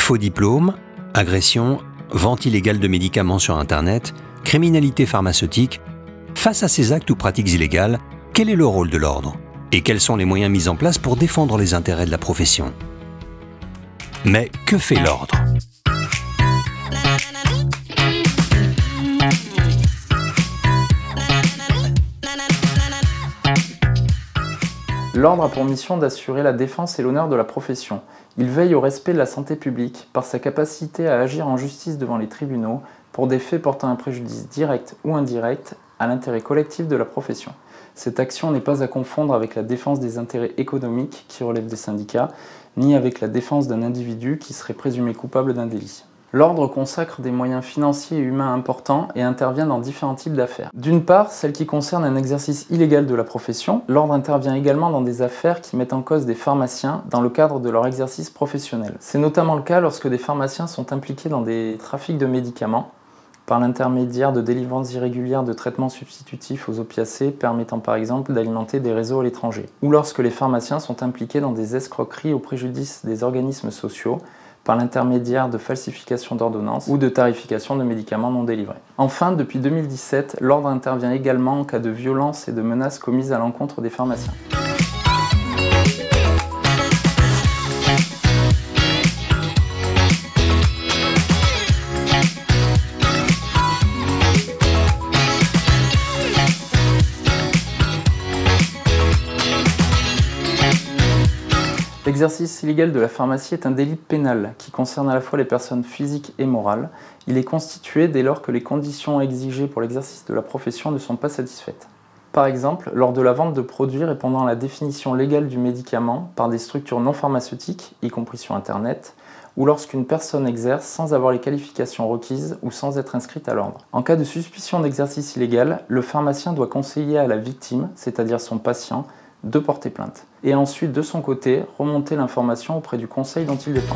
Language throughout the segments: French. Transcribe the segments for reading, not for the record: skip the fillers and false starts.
Faux diplôme, agression, vente illégale de médicaments sur Internet, criminalité pharmaceutique. Face à ces actes ou pratiques illégales, quel est le rôle de l'ordre? Et quels sont les moyens mis en place pour défendre les intérêts de la profession? Mais que fait l'ordre? L'ordre a pour mission d'assurer la défense et l'honneur de la profession. Il veille au respect de la santé publique par sa capacité à agir en justice devant les tribunaux pour des faits portant un préjudice direct ou indirect à l'intérêt collectif de la profession. Cette action n'est pas à confondre avec la défense des intérêts économiques qui relèvent des syndicats, ni avec la défense d'un individu qui serait présumé coupable d'un délit. L'ordre consacre des moyens financiers et humains importants et intervient dans différents types d'affaires. D'une part, celles qui concernent un exercice illégal de la profession, l'ordre intervient également dans des affaires qui mettent en cause des pharmaciens dans le cadre de leur exercice professionnel. C'est notamment le cas lorsque des pharmaciens sont impliqués dans des trafics de médicaments, par l'intermédiaire de délivrances irrégulières de traitements substitutifs aux opiacés permettant par exemple d'alimenter des réseaux à l'étranger, ou lorsque les pharmaciens sont impliqués dans des escroqueries au préjudice des organismes sociaux, par l'intermédiaire de falsification d'ordonnances ou de tarification de médicaments non délivrés. Enfin, depuis 2017, l'ordre intervient également en cas de violences et de menaces commises à l'encontre des pharmaciens. L'exercice illégal de la pharmacie est un délit pénal qui concerne à la fois les personnes physiques et morales. Il est constitué dès lors que les conditions exigées pour l'exercice de la profession ne sont pas satisfaites. Par exemple, lors de la vente de produits répondant à la définition légale du médicament par des structures non pharmaceutiques, y compris sur Internet, ou lorsqu'une personne exerce sans avoir les qualifications requises ou sans être inscrite à l'ordre. En cas de suspicion d'exercice illégal, le pharmacien doit conseiller à la victime, c'est-à-dire son patient, de porter plainte. Et ensuite, de son côté, remonter l'information auprès du conseil dont il dépend.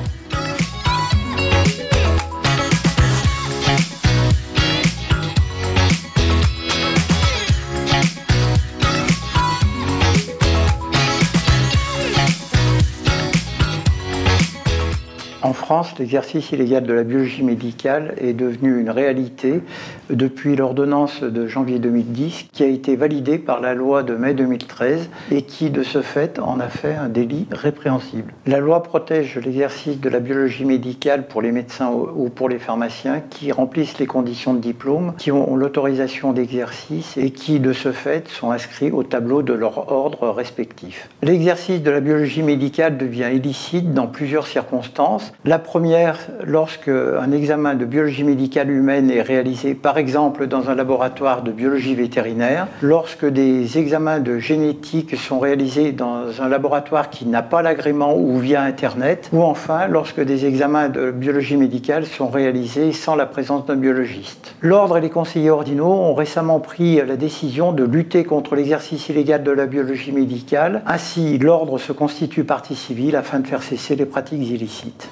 En France, l'exercice illégal de la biologie médicale est devenu une réalité depuis l'ordonnance de janvier 2010 qui a été validée par la loi de mai 2013 et qui, de ce fait, en a fait un délit répréhensible. La loi protège l'exercice de la biologie médicale pour les médecins ou pour les pharmaciens qui remplissent les conditions de diplôme, qui ont l'autorisation d'exercice et qui, de ce fait, sont inscrits au tableau de leur ordre respectif. L'exercice de la biologie médicale devient illicite dans plusieurs circonstances. La première, lorsque un examen de biologie médicale humaine est réalisé par exemple dans un laboratoire de biologie vétérinaire, lorsque des examens de génétique sont réalisés dans un laboratoire qui n'a pas l'agrément ou via Internet, ou enfin lorsque des examens de biologie médicale sont réalisés sans la présence d'un biologiste. L'ordre et les conseillers ordinaux ont récemment pris la décision de lutter contre l'exercice illégal de la biologie médicale. Ainsi, l'ordre se constitue partie civile afin de faire cesser les pratiques illicites.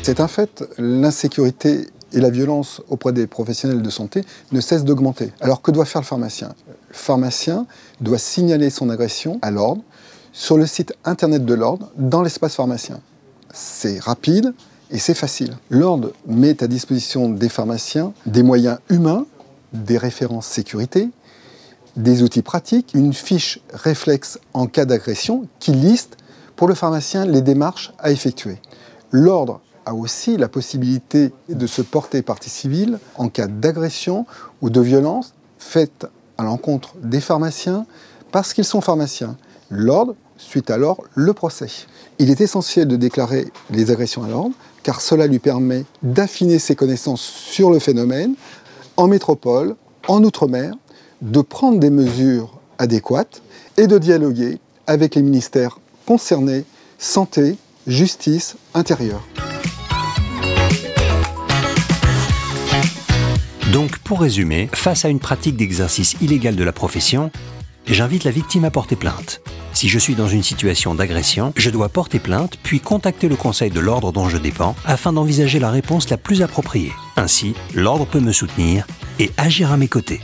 C'est un fait, l'insécurité et la violence auprès des professionnels de santé ne cessent d'augmenter. Alors que doit faire le pharmacien? Le pharmacien doit signaler son agression à l'ordre sur le site internet de l'ordre dans l'espace pharmacien. C'est rapide et c'est facile. L'ordre met à disposition des pharmaciens des moyens humains, des références sécurité, des outils pratiques, une fiche réflexe en cas d'agression qui liste pour le pharmacien les démarches à effectuer. L'ordre a aussi la possibilité de se porter partie civile en cas d'agression ou de violence faite à l'encontre des pharmaciens parce qu'ils sont pharmaciens. L'ordre suit alors le procès. Il est essentiel de déclarer les agressions à l'ordre car cela lui permet d'affiner ses connaissances sur le phénomène en métropole, en outre-mer, de prendre des mesures adéquates et de dialoguer avec les ministères concernés, santé, justice, intérieur. Donc, pour résumer, face à une pratique d'exercice illégal de la profession, j'invite la victime à porter plainte. Si je suis dans une situation d'agression, je dois porter plainte, puis contacter le conseil de l'ordre dont je dépends, afin d'envisager la réponse la plus appropriée. Ainsi, l'ordre peut me soutenir et agir à mes côtés.